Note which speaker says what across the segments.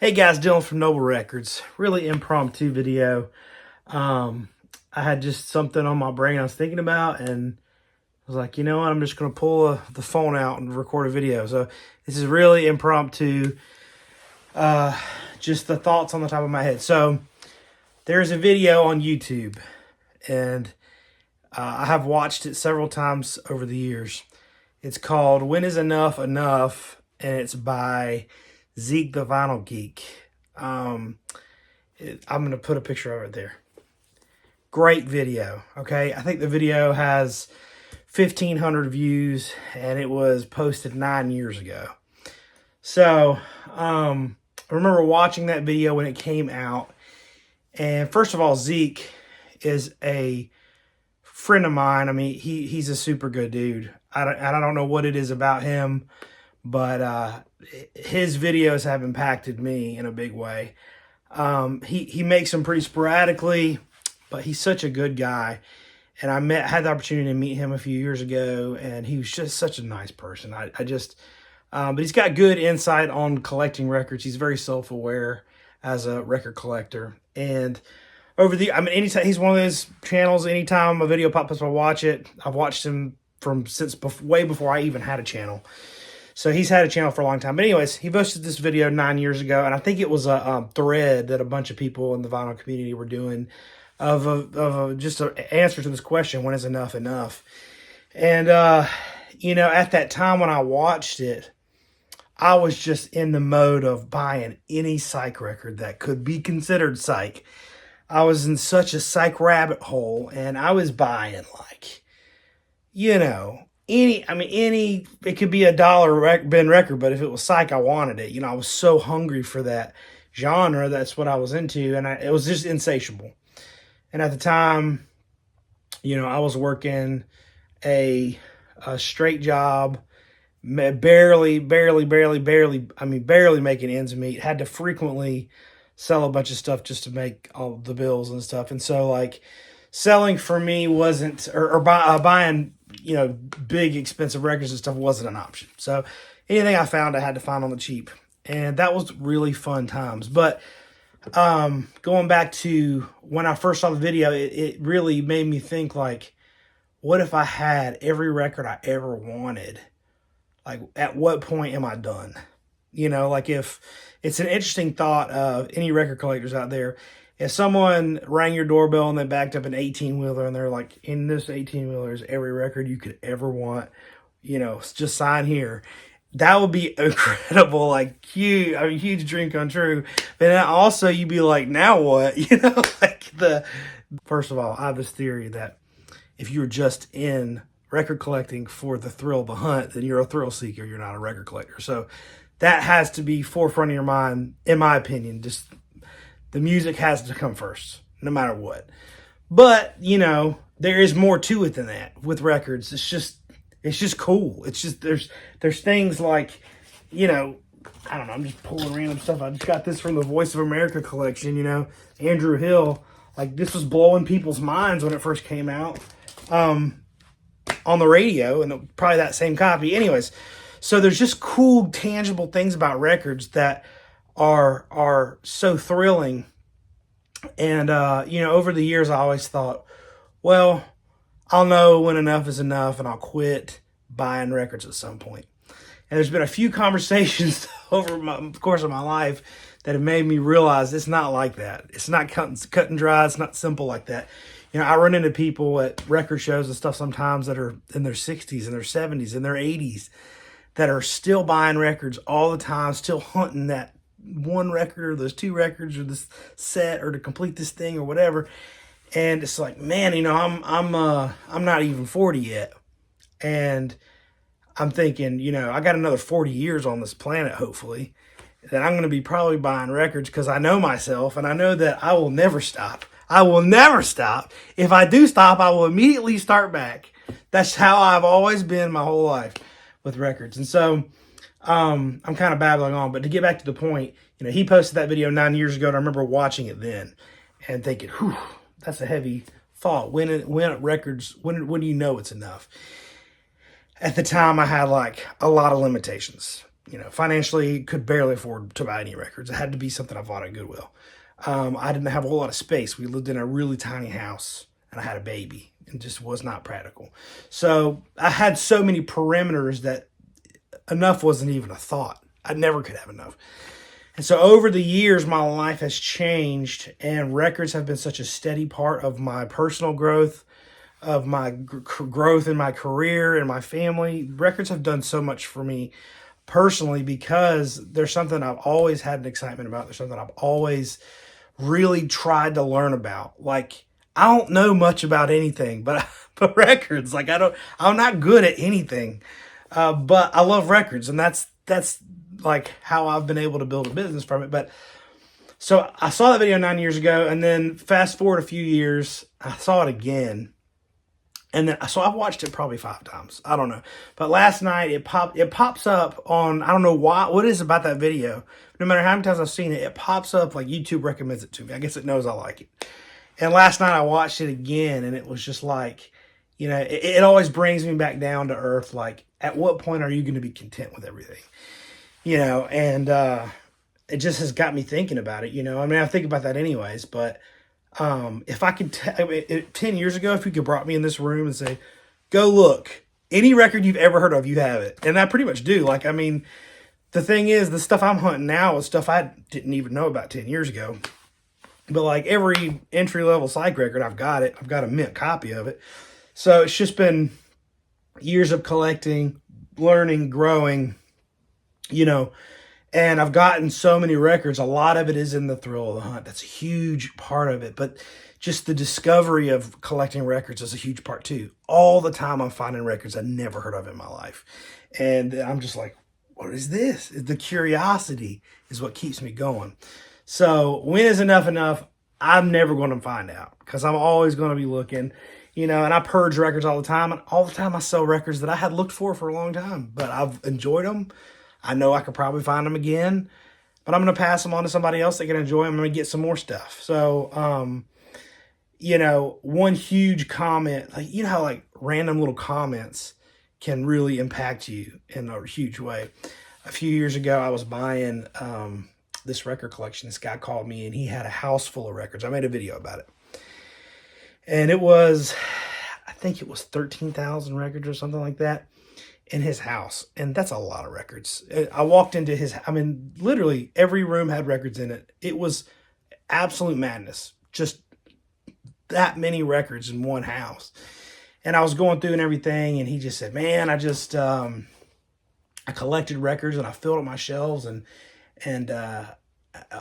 Speaker 1: Hey guys, Dylan from Noble Records. Really impromptu video. I had just something on my brain I was thinking about, and I was like, you know what, I'm just going to pull the phone out and record a video. So this is really impromptu, just the thoughts on the top of my head. So there's a video on YouTube, and I have watched it several times over the years. It's called When Is Enough Enough, and it's by Zeek the Vinyl Geek. I'm going to put a picture of it there. Great video, okay? I think the video has 1,500 views, and it was posted 9 years ago. So, I remember watching that video when it came out. And first of all, Zeek is a friend of mine. I mean, he's a super good dude. I don't know what it is about him, but his videos have impacted me in a big way. He makes them pretty sporadically, but he's such a good guy. And had the opportunity to meet him a few years ago, and he was just such a nice person. But he's got good insight on collecting records. He's very self-aware as a record collector. And anytime he's one of those channels, anytime a video pops up, I watch it. I've watched him way before I even had a channel. So he's had a channel for a long time. But anyways, he posted this video 9 years ago, and I think it was a thread that a bunch of people in the vinyl community were doing of just an answer to this question: when is enough enough? And at that time when I watched it, I was just in the mode of buying any psych record that could be considered psych. I was in such a psych rabbit hole, and I was buying any, it could be $1 bin record, but if it was psych, I wanted it. I was so hungry for that genre. That's what I was into, and it was just insatiable. And at the time, I was working a straight job, barely making ends meet. Had to frequently sell a bunch of stuff just to make all the bills and stuff. And so, selling for me wasn't, or buying, big expensive records and stuff wasn't an option. So anything I found, I had to find on the cheap. And that was really fun times. But going back to when I first saw the video, it really made me think, what if I had every record I ever wanted? At what point am I done? If it's an interesting thought of any record collectors out there. If someone rang your doorbell and they backed up an 18-wheeler and they're like, in this 18-wheeler is every record you could ever want, just sign here. That would be incredible, huge dream come true. But then also you'd be like, now what? First of all, I have this theory that if you're just in record collecting for the thrill of the hunt, then you're a thrill seeker. You're not a record collector. So that has to be forefront of your mind, in my opinion. Just the music has to come first, no matter what. But, there is more to it than that with records. It's just cool. It's just, there's things like, I don't know, I'm just pulling random stuff. I just got this from the Voice of America collection, Andrew Hill. This was blowing people's minds when it first came out on the radio, and probably that same copy. Anyways, so there's just cool, tangible things about records that are so thrilling. And, over the years, I always thought, well, I'll know when enough is enough, and I'll quit buying records at some point. And there's been a few conversations over the course of my life that have made me realize it's not like that. It's not cut and dry. It's not simple like that. I run into people at record shows and stuff sometimes that are in their 60s and their 70s and their 80s that are still buying records all the time, still hunting that one record or those two records or this set or to complete this thing or whatever. And it's like, man, I'm not even 40 yet. And I'm thinking, I got another 40 years on this planet, hopefully, that I'm going to be probably buying records, because I know myself and I know that I will never stop. I will never stop. If I do stop, I will immediately start back. That's how I've always been my whole life with records. And so I'm kind of babbling on, but to get back to the point, he posted that video 9 years ago, and I remember watching it then and thinking, whew, that's a heavy thought. When do you know it's enough? At the time, I had a lot of limitations. financially could barely afford to buy any records. It had to be something I bought at Goodwill. I didn't have a whole lot of space. We lived in a really tiny house, and I had a baby. It just was not practical. So I had so many perimeters that enough wasn't even a thought. I never could have enough. And so over the years, my life has changed, and records have been such a steady part of my personal growth, of my growth in my career and my family. Records have done so much for me personally because there's something I've always had an excitement about. There's something I've always really tried to learn about. Like, I don't know much about anything, but records, like I'm not good at anything, but I love records, and that's like how I've been able to build a business from it. But so I saw that video 9 years ago, and then fast forward a few years, I saw it again. And then, so I've watched it probably 5 times. I don't know. But last night it pops up on, I don't know why, what is it about that video? No matter how many times I've seen it, it pops up like YouTube recommends it to me. I guess it knows I like it. And last night I watched it again, and it was just like, it always brings me back down to earth. Like, at what point are you going to be content with everything? And it just has got me thinking about it. I mean, I think about that anyways, but if I could, 10 years ago, if you could brought me in this room and say, go look, any record you've ever heard of, you have it. And I pretty much do. Like, I mean, the thing is, the stuff I'm hunting now is stuff I didn't even know about 10 years ago. But like every entry-level psych record, I've got it. I've got a mint copy of it. So it's just been years of collecting, learning, growing, and I've gotten so many records. A lot of it is in the thrill of the hunt. That's a huge part of it. But just the discovery of collecting records is a huge part too. All the time I'm finding records I never heard of in my life. And I'm just like, what is this? The curiosity is what keeps me going. So when is enough? I'm never going to find out, because I'm always going to be looking, and I purge records all the time. And all the time I sell records that I had looked for a long time, but I've enjoyed them. I know I could probably find them again, but I'm going to pass them on to somebody else that can enjoy them. I'm going to get some more stuff. So, one huge comment, like, how like random little comments can really impact you in a huge way. A few years ago, I was buying this record collection. This guy called me, and he had a house full of records. I made a video about it. And it was, I think it was 13,000 records or something like that in his house. And that's a lot of records. I walked into literally every room had records in it. It was absolute madness. Just that many records in one house. And I was going through and everything, and he just said, man, I collected records, and I filled up my shelves, and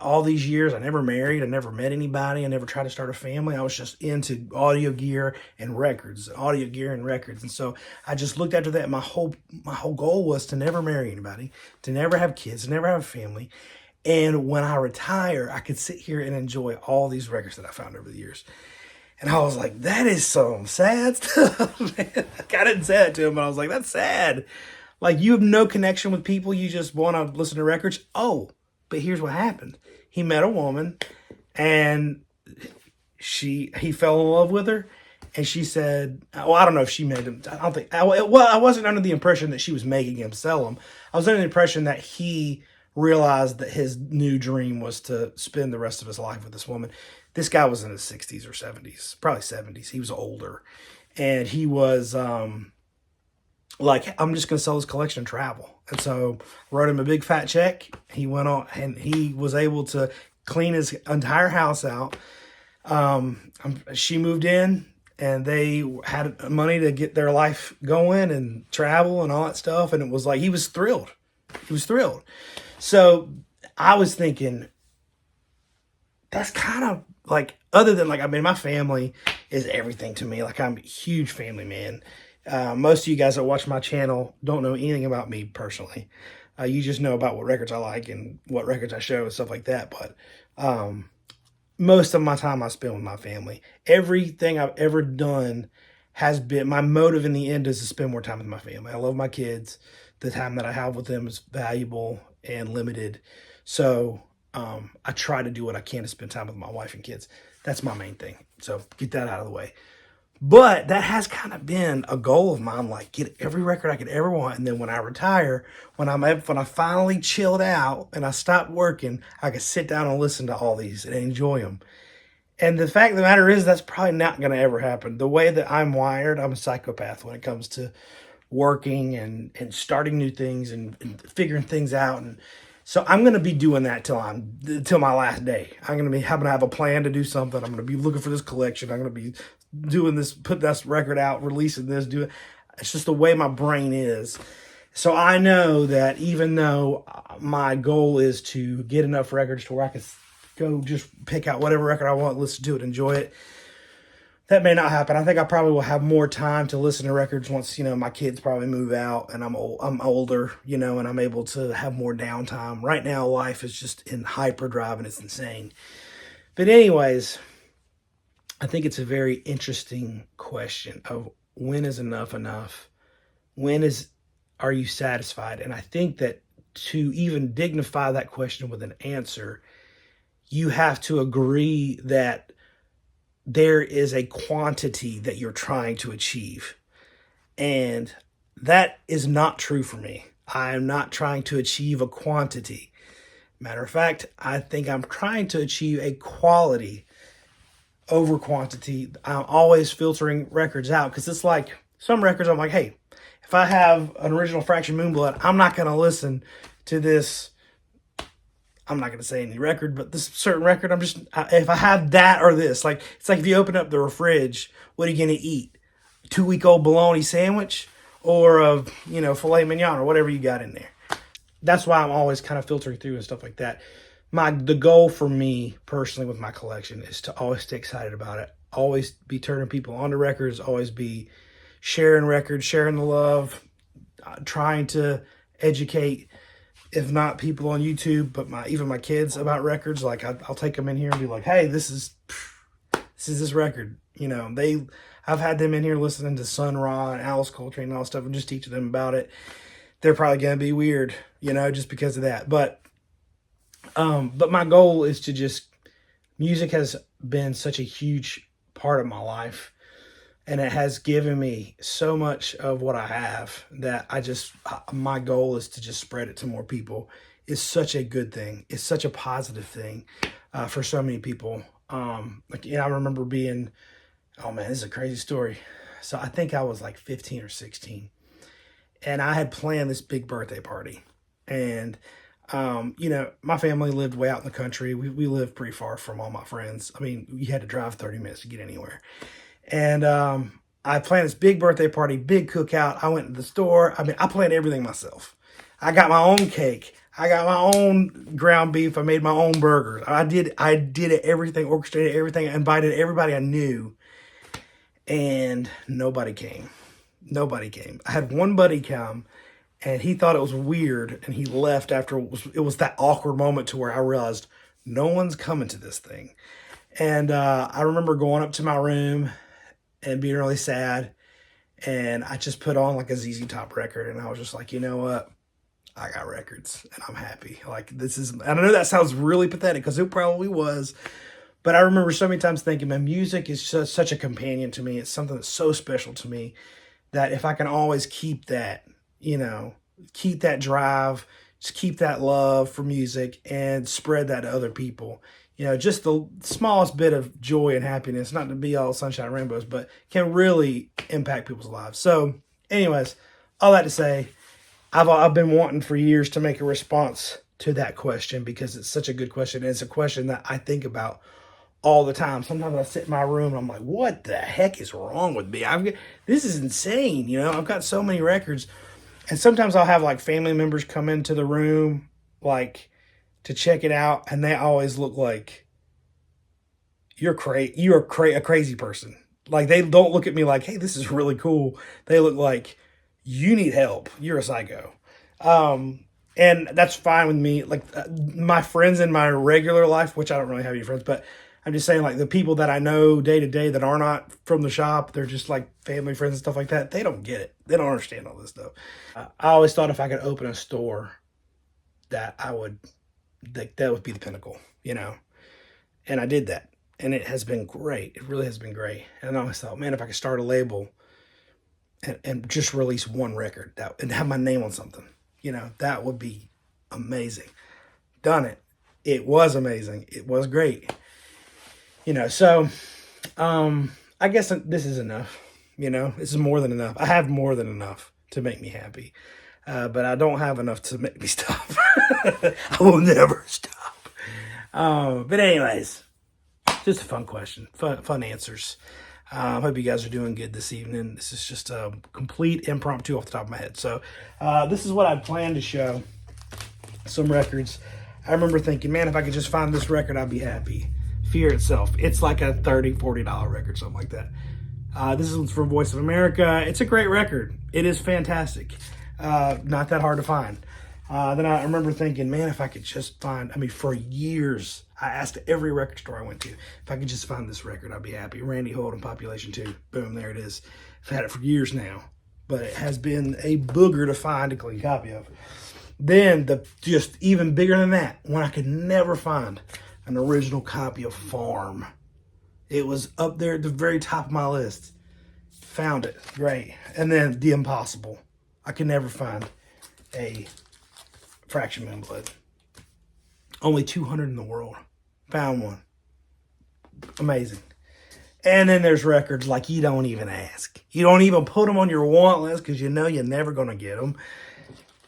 Speaker 1: all these years, I never married, I never met anybody, I never tried to start a family. I was just into audio gear and records. And so I just looked after that. My whole goal was to never marry anybody, to never have kids, to never have a family. And when I retire, I could sit here and enjoy all these records that I found over the years. And I was like, that is some sad stuff, man. I didn't say that to him, but I was like, that's sad. Like, you have no connection with people. You just want to listen to records. Oh, but here's what happened. He met a woman, and he fell in love with her. And she said, well, I don't know if she made him. I wasn't under the impression that she was making him sell them. I was under the impression that he realized that his new dream was to spend the rest of his life with this woman. This guy was in his 60s or 70s, probably 70s. He was older. And he was like, I'm just going to sell this collection and travel. And so wrote him a big fat check. He went on, and he was able to clean his entire house out. She moved in, and they had money to get their life going and travel and all that stuff. And it was like, he was thrilled. So I was thinking, that's kind of like, other than like, I mean, my family is everything to me. Like, I'm a huge family man. Most of you guys that watch my channel don't know anything about me personally. You just know about what records I like and what records I show and stuff like that. But most of my time I spend with my family. Everything I've ever done has been, my motive in the end is to spend more time with my family. I love my kids. The time that I have with them is valuable and limited. So I try to do what I can to spend time with my wife and kids. That's my main thing. So get that out of the way. But that has kind of been a goal of mine, like get every record I could ever want. And then when I retire, when I finally chilled out and I stopped working, I could sit down and listen to all these and enjoy them. And the fact of the matter is, that's probably not going to ever happen. The way that I'm wired, I'm a psychopath when it comes to working and starting new things and figuring things out. And so I'm going to be doing that till my last day. I'm going to be having to have a plan to do something. I'm going to be looking for this collection. I'm going to be doing this, put this record out, releasing this, doing. It's just the way my brain is. So I know that even though my goal is to get enough records to where I can go just pick out whatever record I want, listen to it, enjoy it, that may not happen. I think I probably will have more time to listen to records once, my kids probably move out and I'm older, and I'm able to have more downtime. Right now, life is just in hyperdrive and it's insane. But anyways, I think it's a very interesting question of when is enough enough? Are you satisfied? And I think that to even dignify that question with an answer, you have to agree that there is a quantity that you're trying to achieve. And that is not true for me. I am not trying to achieve a quantity. Matter of fact, I think I'm trying to achieve a quality over quantity. I'm always filtering records out because it's like some records I'm like, hey, if I have an original Fraction Moonblood, I'm not going to listen to this. I'm not going to say any record, but this certain record, if I have that or this, like, it's like if you open up the fridge, what are you going to eat? 2-week-old bologna sandwich or a, filet mignon or whatever you got in there. That's why I'm always kind of filtering through and stuff like that. The goal for me personally with my collection is to always stay excited about it. Always be turning people onto records, always be sharing records, sharing the love, trying to educate, if not people on YouTube, but even my kids about records. Like I'll take them in here and be like, hey, this is this record. I've had them in here listening to Sun Ra and Alice Coltrane and all that stuff and just teaching them about it. They're probably going to be weird, just because of that. But my goal is to music has been such a huge part of my life. And it has given me so much of what I have that my goal is to just spread it to more people. It's such a good thing. It's such a positive thing for so many people. I remember oh man, this is a crazy story. So I think I was like 15 or 16 and I had planned this big birthday party. And, my family lived way out in the country. We lived pretty far from all my friends. I mean, you had to drive 30 minutes to get anywhere. And I planned this big birthday party, big cookout. I went to the store. I planned everything myself. I got my own cake. I got my own ground beef. I made my own burgers. I did it, everything, orchestrated everything. I invited everybody I knew. And nobody came. Nobody came. I had one buddy come, and he thought it was weird, and he left after it was that awkward moment to where I realized no one's coming to this thing. And I remember going up to my room and being really sad. And I just put on like a ZZ Top record. And I was just like, you know what? I got records and I'm happy. Like and I know that sounds really pathetic because it probably was. But I remember so many times thinking, man, music is such a companion to me. It's something that's so special to me that if I can always keep that, keep that drive, just keep that love for music and spread that to other people. Just the smallest bit of joy and happiness, not to be all sunshine and rainbows, but can really impact people's lives. So anyways, all that to say, I've been wanting for years to make a response to that question because it's such a good question. And it's a question that I think about all the time. Sometimes I sit in my room and I'm like, what the heck is wrong with me? This is insane. I've got so many records. And sometimes I'll have like family members come into the room, like, to check it out, and they always look like you're a crazy person. Like they don't look at me like, hey, this is really cool. They look like you need help. You're a psycho. And that's fine with me. Like my friends in my regular life, which I don't really have any friends, but I'm just saying like the people that I know day to day that are not from the shop, they're just like family friends and stuff like that. They don't get it. They don't understand all this stuff. I always thought if I could open a store that would be the pinnacle, and I did that. And it has been great. It really has been great. And I always thought, man, if I could start a label and just release one record and have my name on something, you know, that would be amazing. Done it. It was amazing. It was great. You know, so I guess this is enough. You know, this is more than enough. I have more than enough to make me happy. But I don't have enough to make me stop. I will never stop. But anyways, just a fun question. Fun answers. Hope you guys are doing good this evening. This is just a complete impromptu off the top of my head. So this is what I planned to show. Some records. I remember thinking, man, if I could just find this record, I'd be happy. Fear Itself. It's like a $30, $40 record, something like that. This is from Voice of America. It's a great record. It is fantastic. Not that hard to find. Then I remember thinking, man, if I could just find, I mean, for years, I asked every record store I went to, if I could just find this record, I'd be happy. Randy Holt and Population 2. Boom, there it is. I've had it for years now, but it has been a booger to find a clean copy of. Then, just even bigger than that, when I could never find an original copy of Farm. It was up there at the very top of my list. Found it. Great. And then The Impossible. I could never find a Fraction Man Blood. Only 200 in the world. Found one. Amazing. And then there's records like you don't even ask. You don't even put them on your want list because you know you're never going to get them.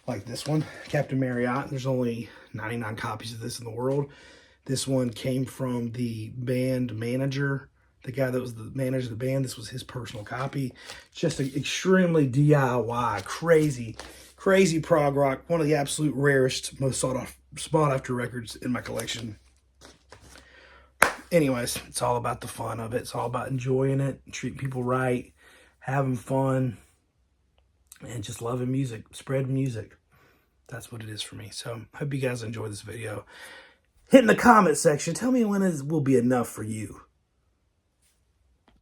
Speaker 1: Like this one, Captain Marriott. There's only 99 copies of this in the world. This one came from the band manager. The guy that was the manager of the band, this was his personal copy. Just an extremely DIY, crazy prog rock. One of the absolute rarest, most sought after records in my collection. Anyways, it's all about the fun of it. It's all about enjoying it, treating people right, having fun, and just loving music, spreading music. That's what it is for me. So I hope you guys enjoy this video. Hit in the comment section. Tell me when it will be enough for you.